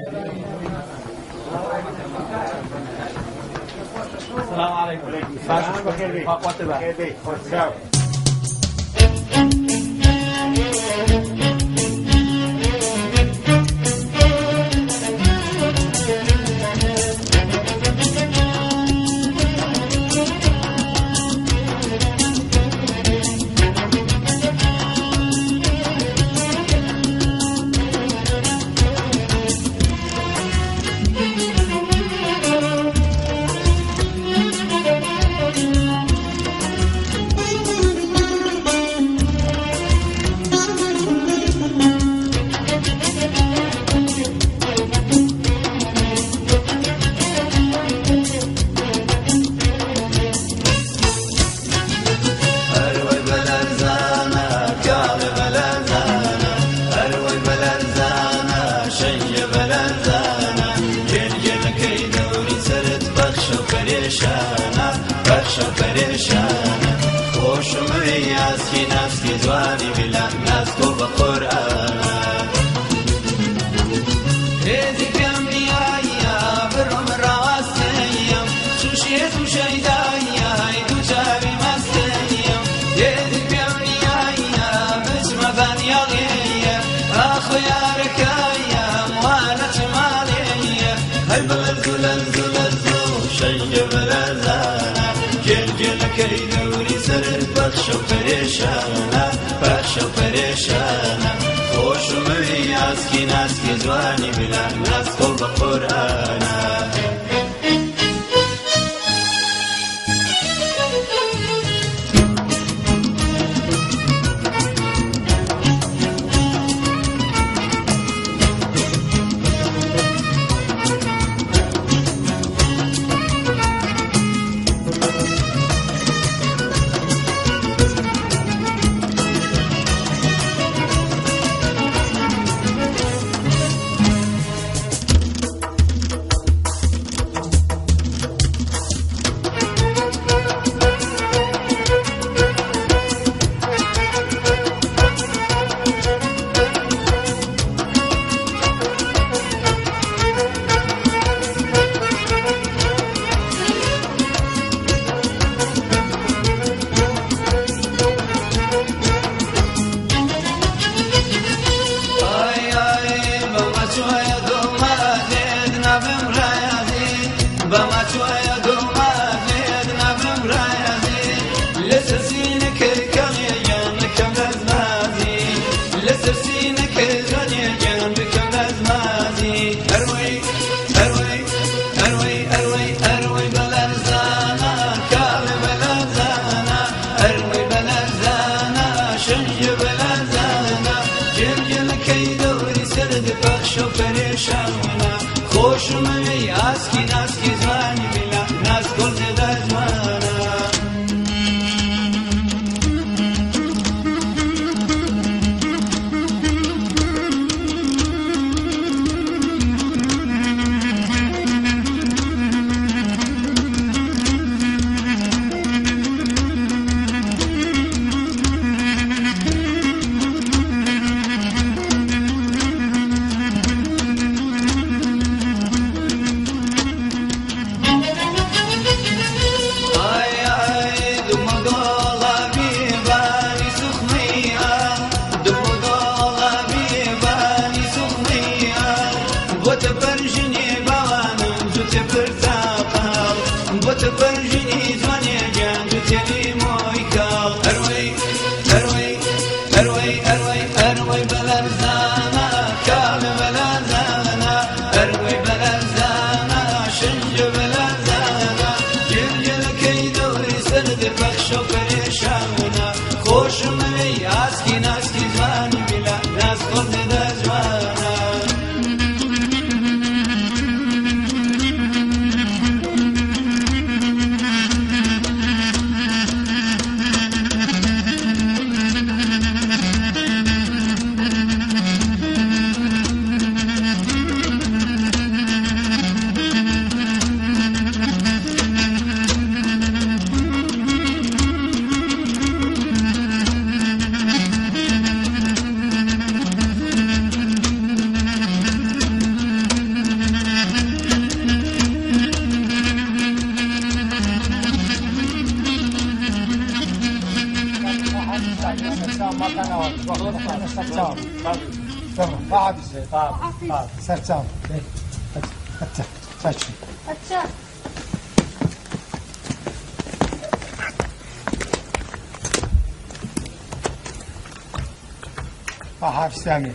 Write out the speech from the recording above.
السلام عليكم. ناسکی جوانی بلا ناسکو بقرآن هذي كم يا برم راسيم شوشيت وشيدايا هيدو جابي مستيم هذي كم يا بجمع بني غيا اخو يا ركايا وانا جماليا هالبلد زلزلزو شي بلزانا جل كيدوري سرت بخشو پریشانا بخشو پریشانا خوشو موی اسکی ناسکی جوانی بلا ناسکو بقرآنا خوشو موی اسکی ناسکی زوانی بلا ناسکو زده زوانا برجني زواني جان جتلي مويكال أروي بلرزانا كام بلرزانا أروي بلرزانا شنج بلرزانا جل كي دوري سرد بخشو پریشانا خوش موی اسکی ناسکی زوانی بلا ناس خود دا زوانا Serçam makana var. Bak serçam. Tamam. Hadi size. Tamam. Serçam. Hadi. Saç. अच्छा Hafif Sami.